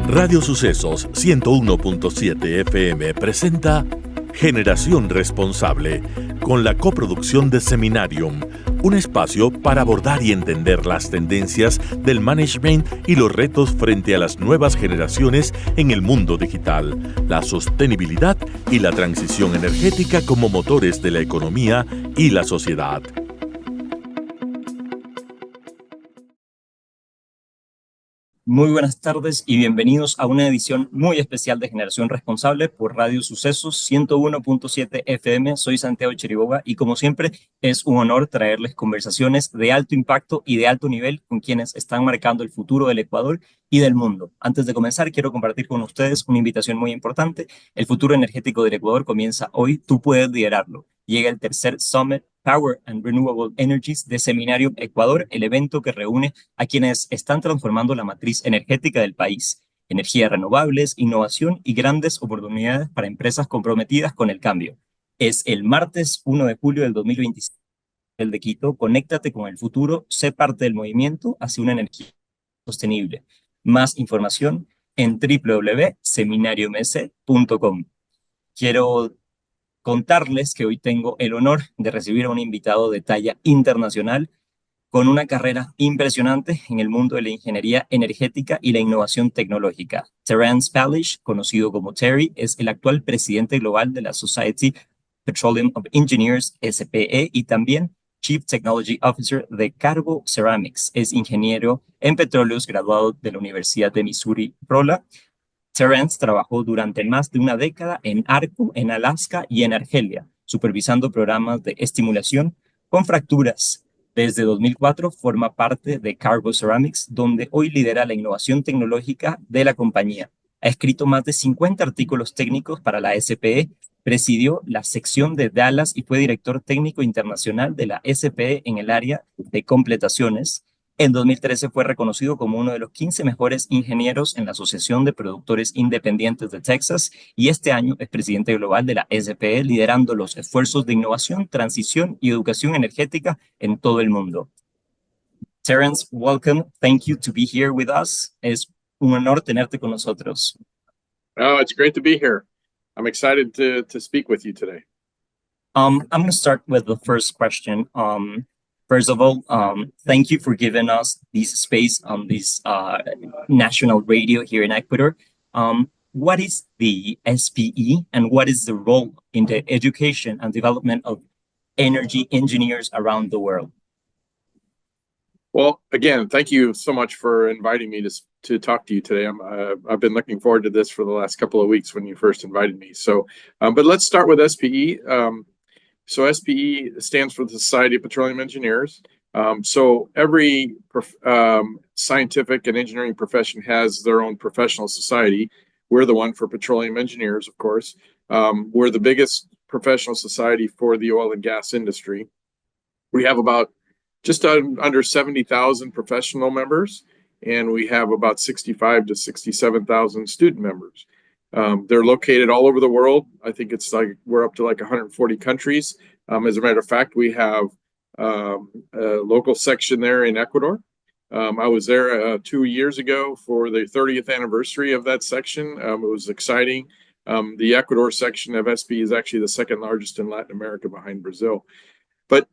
Radio Sucesos 101.7 FM presenta Generación Responsable, con la coproducción de Seminarium, un espacio para abordar y entender las tendencias del management y los retos frente a las nuevas generaciones en el mundo digital, la sostenibilidad y la transición energética como motores de la economía y la sociedad. Muy buenas tardes y bienvenidos a una edición muy especial de Generación Responsable por Radio Sucesos 101.7 FM. Soy Santiago Chiriboga y como siempre es un honor traerles conversaciones de alto impacto y de alto nivel con quienes están marcando el futuro del Ecuador y del mundo. Antes de comenzar, quiero compartir con ustedes una invitación muy importante. El futuro energético del Ecuador comienza hoy. Tú puedes liderarlo. Llega el tercer Summit Power and Renewable Energies de Seminarium Ecuador, el evento que reúne a quienes están transformando la matriz energética del país. Energías renovables, innovación y grandes oportunidades para empresas comprometidas con el cambio. Es el martes 1 de julio del 2026, el de Quito. Conéctate con el futuro, sé parte del movimiento hacia una energía sostenible. Más información en www.seminariumc.com. Quiero contarles que hoy tengo el honor de recibir a un invitado de talla internacional con una carrera impresionante en el mundo de la ingeniería energética y la innovación tecnológica. Terrance Palisch, conocido como Terry, es el actual presidente global de la Society Petroleum of Engineers, SPE, y también Chief Technology Officer de Cargo Ceramics. Es ingeniero en petróleos graduado de la Universidad de Missouri, Rolla. Terrance trabajó durante más de una década en Arco, en Alaska y en Argelia, supervisando programas de estimulación con fracturas. Desde 2004 forma parte de Cargo Ceramics, donde hoy lidera la innovación tecnológica de la compañía. Ha escrito más de 50 artículos técnicos para la SPE, presidió la sección de Dallas y fue director técnico internacional de la SPE en el área de completaciones. En 2013 fue reconocido como uno de los 15 mejores ingenieros en la Asociación de Productores Independientes de Texas y este año es presidente global de la SPE, liderando los esfuerzos de innovación, transición y educación energética en todo el mundo. Terrance, welcome. Thank you to be here with us. Es un honor tenerte con nosotros. Oh, it's great to be here. I'm excited to speak with you today. I'm going to start with the first question. First of all, thank you for giving us this space on this national radio here in Ecuador. What is the SPE and what is the role in the education and development of energy engineers around the world? Well, again, thank you so much for inviting me to talk to you today. I've been looking forward to this for the last couple of weeks when you first invited me. So, but let's start with SPE. So SPE stands for the Society of Petroleum Engineers. So every scientific and engineering profession has their own professional society. We're the one for petroleum engineers, of course. We're the biggest professional society for the oil and gas industry. We have about just under 70,000 professional members, and we have about 65 to 67,000 student members. They're located all over the world. I think it's like we're up to like 140 countries. As a matter of fact, we have a local section there in Ecuador. I was there 2 years ago for the 30th anniversary of that section. It was exciting. The Ecuador section of SPE is actually the second largest in Latin America behind Brazil. But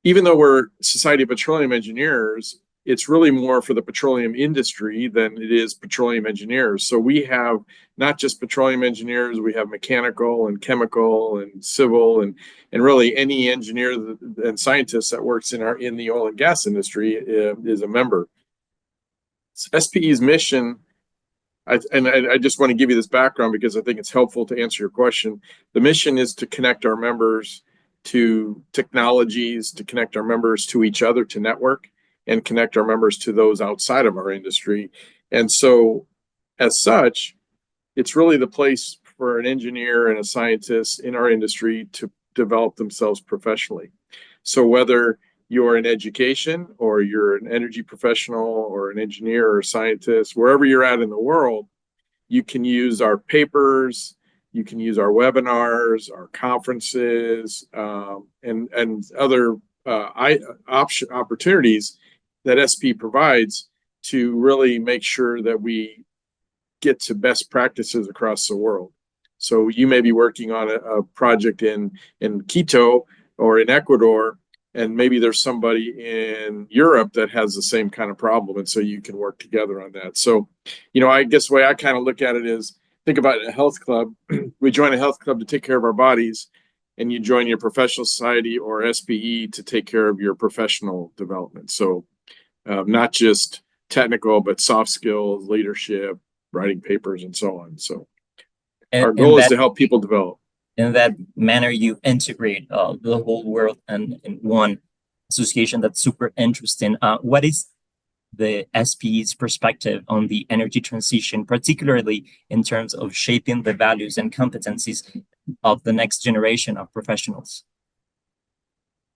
even though we're Society of Petroleum Engineers, it's really more for the petroleum industry than it is petroleum engineers. So we have not just petroleum engineers, we have mechanical and chemical and civil and really any engineer and scientist that works in the oil and gas industry is a member. SPE's mission, I just want to give you this background because I think it's helpful to answer your question. The mission is to connect our members to technologies, to connect our members to each other, to network, and connect our members to those outside of our industry. And so, as such, it's really the place for an engineer and a scientist in our industry to develop themselves professionally. So whether you're in education or you're an energy professional or an engineer or a scientist, wherever you're at in the world, you can use our papers, you can use our webinars, our conferences, and other opportunities that SP provides to really make sure that we get to best practices across the world. So you may be working on a project in Quito or in Ecuador, and maybe there's somebody in Europe that has the same kind of problem, and so you can work together on that. So, I guess the way I kind of look at it is, think about a health club. We join a health club to take care of our bodies, and you join your professional society or SPE to take care of your professional development. So not just technical, but soft skills, leadership, writing papers, and so on. So our goal is to help people develop. In that manner, you integrate the whole world and in one association. That's super interesting. What is the SPE's perspective on the energy transition, particularly in terms of shaping the values and competencies of the next generation of professionals?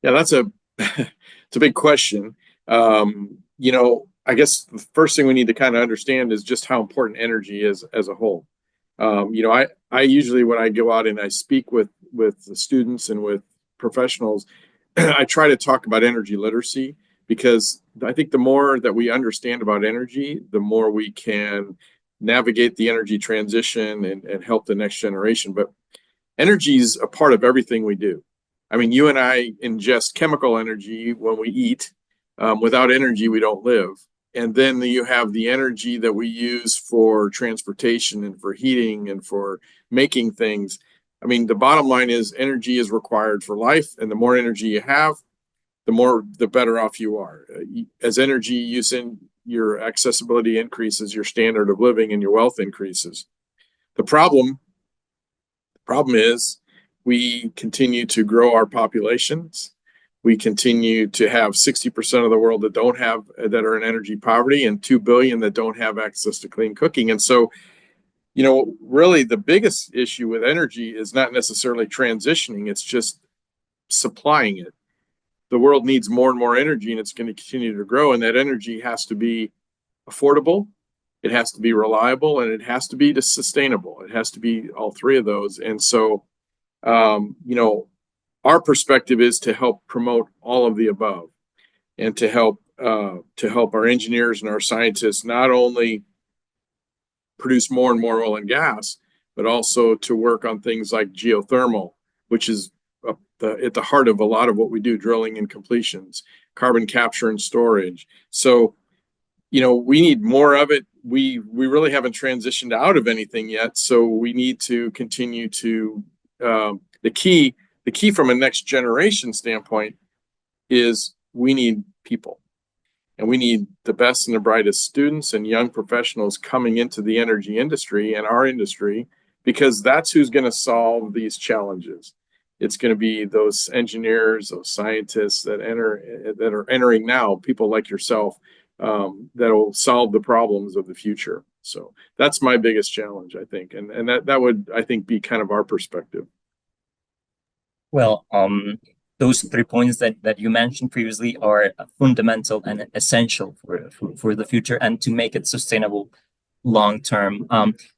Yeah, that's it's a big question. I guess the first thing we need to kind of understand is just how important energy is as a whole. I usually, when I go out and I speak with the students and with professionals, I try to talk about energy literacy, because I think the more that we understand about energy, the more we can navigate the energy transition and help the next generation. But energy is a part of everything we do. I mean, you and I ingest chemical energy when we eat. Without energy, we don't live. And then you have the energy that we use for transportation and for heating and for making things. I mean, the bottom line is energy is required for life. And the more energy you have, the better off you are. As energy use in your accessibility increases, your standard of living and your wealth increases. The problem is we continue to grow our populations. We continue to have 60% of the world that are in energy poverty, and 2 billion that don't have access to clean cooking. And so, really the biggest issue with energy is not necessarily transitioning, it's just supplying it. The world needs more and more energy, and it's going to continue to grow. And that energy has to be affordable, it has to be reliable, and it has to be sustainable. It has to be all three of those. And so, our perspective is to help promote all of the above, and to help our engineers and our scientists not only produce more and more oil and gas, but also to work on things like geothermal, which is at the heart of a lot of what we do, drilling and completions, carbon capture and storage. So, we need more of it. We really haven't transitioned out of anything yet. So we need to continue to, the key from a next generation standpoint is we need people, and we need the best and the brightest students and young professionals coming into the energy industry and our industry, because that's who's going to solve these challenges. It's going to be those engineers, those scientists that are entering now, people like yourself, that will solve the problems of the future. So that's my biggest challenge, I think, and that would, I think, be kind of our perspective. Well, those 3 points that you mentioned previously are fundamental and essential for the future and to make it sustainable long term.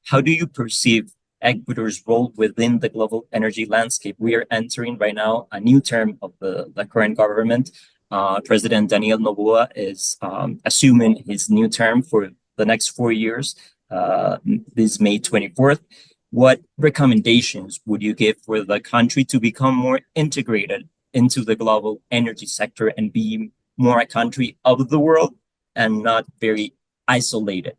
How do you perceive Ecuador's role within the global energy landscape? We are entering right now a new term of the current government. President Daniel Noboa is assuming his new term for the next 4 years, this May 24th. What recommendations would you give for the country to become more integrated into the global energy sector and be more a country of the world and not very isolated?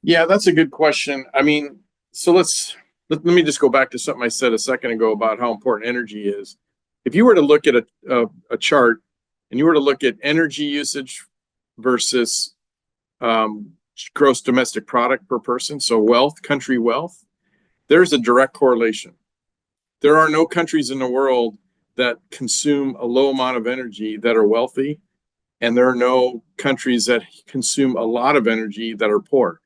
Yeah, that's a good question. I mean, so let me just go back to something I said a second ago about how important energy is. If you were to look at a chart and you were to look at energy usage versus gross domestic product per person, so wealth, country wealth, there's a direct correlation. There are no countries in the world that consume a low amount of energy that are wealthy, and there are no countries that consume a lot of energy that are poor.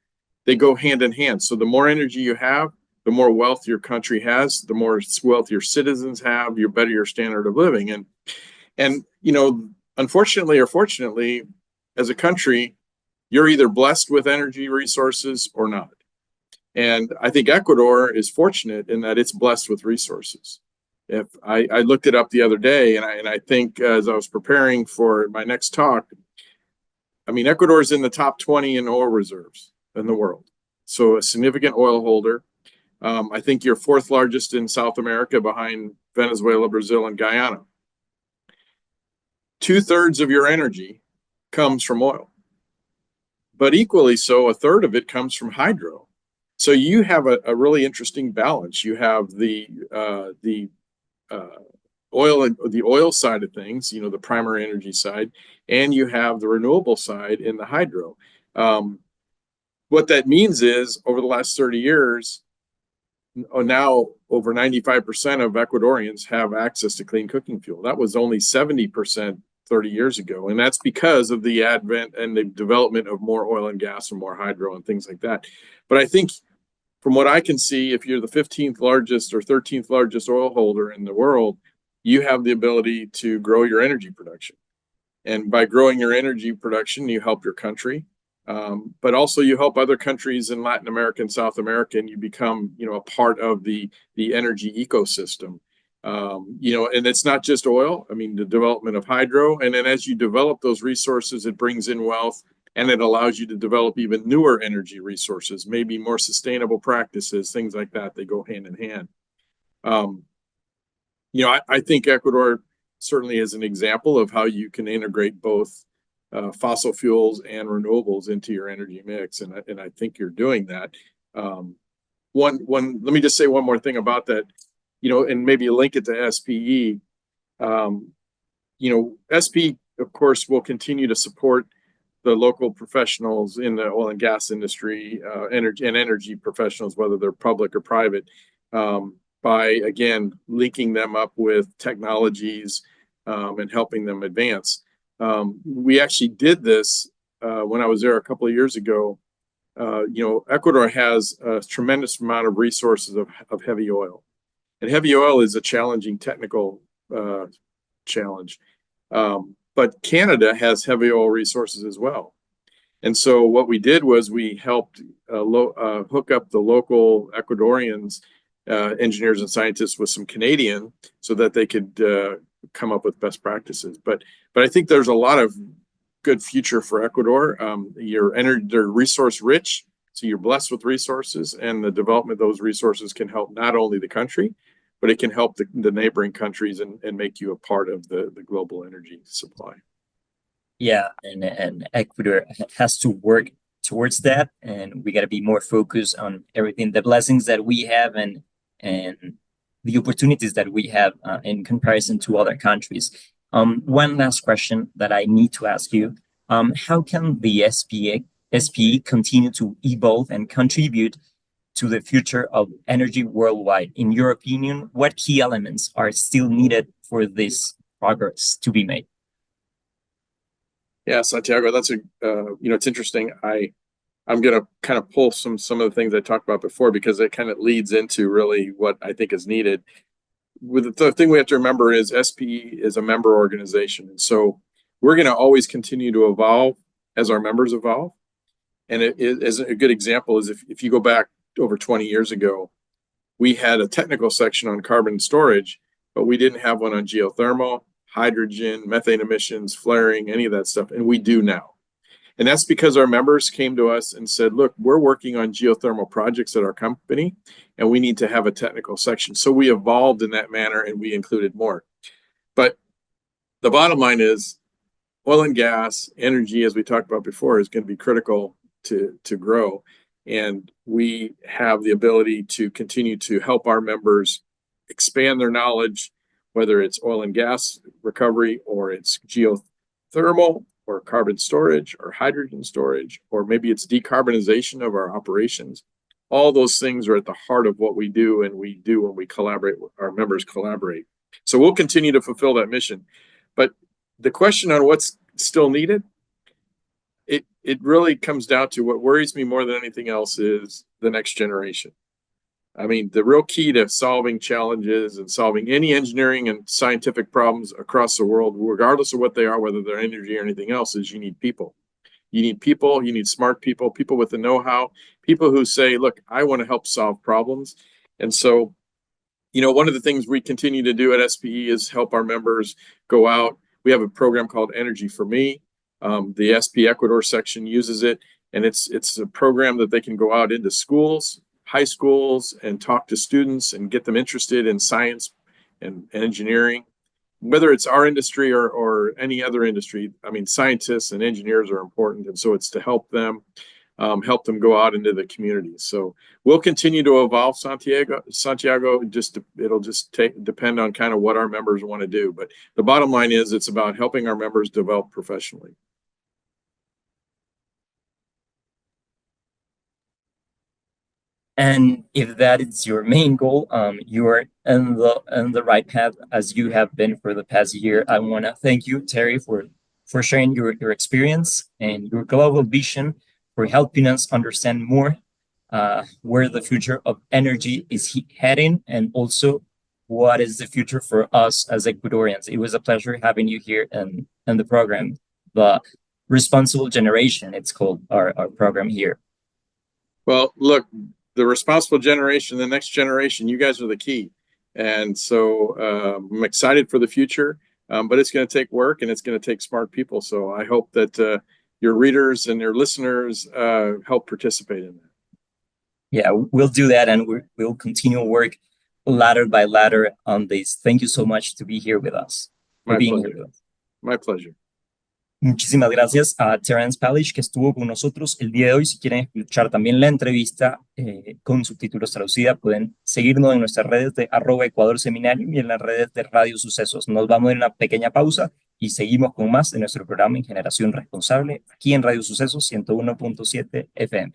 They go hand in hand. So the more energy you have, the more wealth your country has, the more wealth your citizens have, the better your standard of living. And unfortunately or fortunately, as a country, you're either blessed with energy resources or not. And I think Ecuador is fortunate in that it's blessed with resources. If I looked it up the other day, and I think as I was preparing for my next talk, I mean, Ecuador is in the top 20 in oil reserves in the world. So a significant oil holder. I think you're fourth largest in South America behind Venezuela, Brazil, and Guyana. 2/3 of your energy comes from oil, but equally so, a third of it comes from hydro. So you have a really interesting balance. You have the oil and the oil side of things, you know, the primary energy side, and you have the renewable side in the hydro. What that means is over the last 30 years, now over 95% of Ecuadorians have access to clean cooking fuel. That was only 70% 30 years ago. And that's because of the advent and the development of more oil and gas and more hydro and things like that. But I think from what I can see, if you're the 15th largest or 13th largest oil holder in the world, you have the ability to grow your energy production. And by growing your energy production, you help your country. But also you help other countries in Latin America and South America, and you become, you know, a part of the energy ecosystem. You know, and it's not just oil. I mean, the development of hydro, and then as you develop those resources, it brings in wealth, and it allows you to develop even newer energy resources, maybe more sustainable practices, things like that. They go hand in hand. You know, I think Ecuador certainly is an example of how you can integrate both fossil fuels and renewables into your energy mix, and I think you're doing that. Let me just say one more thing about that, you know, and maybe link it to SPE. You know, SPE, of course, will continue to support the local professionals in the oil and gas industry, energy professionals, whether they're public or private, by again linking them up with technologies and helping them advance. We actually did this when I was there a couple of years ago. You know, Ecuador has a tremendous amount of resources of heavy oil, and heavy oil is a challenging technical challenge. But Canada has heavy oil resources as well. And so what we did was we helped hook up the local Ecuadorians, engineers and scientists, with some Canadian so that they could come up with best practices. But I think there's a lot of good future for Ecuador. They're resource rich, so you're blessed with resources, and the development of those resources can help not only the country, but it can help the neighboring countries and make you a part of the global energy supply. Yeah, and Ecuador has to work towards that, and we got to be more focused on everything, the blessings that we have and the opportunities that we have in comparison to other countries. One last question that I need to ask you: how can the SPE continue to evolve and contribute to the future of energy worldwide? In your opinion, what key elements are still needed for this progress to be made? Yeah, Santiago, that's you know, it's interesting. I'm going to kind of pull some of the things I talked about before, because it kind of leads into really what I think is needed. With the thing we have to remember is SPE is a member organization, and so we're going to always continue to evolve as our members evolve. And it is a good example is if you go back over 20 years ago, we had a technical section on carbon storage, but we didn't have one on geothermal, hydrogen, methane emissions, flaring, any of that stuff, and we do now. And that's because our members came to us and said, look, we're working on geothermal projects at our company, and we need to have a technical section. So we evolved in that manner, and we included more. But the bottom line is oil and gas, energy, as we talked about before, is going to be critical to grow. And we have the ability to continue to help our members expand their knowledge, whether it's oil and gas recovery, or it's geothermal, or carbon storage, or hydrogen storage, or maybe it's decarbonization of our operations. All those things are at the heart of what we do, and we do when we collaborate, our members collaborate. So we'll continue to fulfill that mission. But the question on what's still needed, it really comes down to what worries me more than anything else is the next generation. I mean, the real key to solving challenges and solving any engineering and scientific problems across the world, regardless of what they are, whether they're energy or anything else, is you need people. You need people, you need smart people, people with the know-how, people who say, look, I want to help solve problems. And so You know, one of the things we continue to do at SPE is help our members go out. We have a program called Energy for Me. The SP Ecuador section uses it, and it's a program that they can go out into schools, high schools, and talk to students and get them interested in science and engineering. Whether it's our industry or any other industry, I mean, scientists and engineers are important, and so it's to help them go out into the community. So we'll continue to evolve Santiago. It'll just depend on kind of what our members want to do. But the bottom line is it's about helping our members develop professionally. And if that is your main goal, you are on the right path as you have been for the past year. I want to thank you, Terry, for sharing your experience and your global vision, for helping us understand more where the future of energy is heading, and also what is the future for us as Ecuadorians. It was a pleasure having you here in the program. The Responsible Generation, it's called our program here. Well, look, the responsible generation, the next generation, you guys are the key. And so I'm excited for the future, but it's going to take work and it's going to take smart people. So I hope that your readers and your listeners help participate in that. Yeah, we'll do that, and we'll continue to work ladder by ladder on this. Thank you so much to be here with us. My pleasure. My pleasure. Muchísimas gracias a Terrance Palisch, que estuvo con nosotros el día de hoy. Si quieren escuchar también la entrevista con subtítulos traducida, pueden seguirnos en nuestras redes de @Ecuador Seminarium y en las redes de Radio Sucesos. Nos vamos a una pequeña pausa y seguimos con más de nuestro programa en Generación Responsable, aquí en Radio Sucesos 101.7 FM.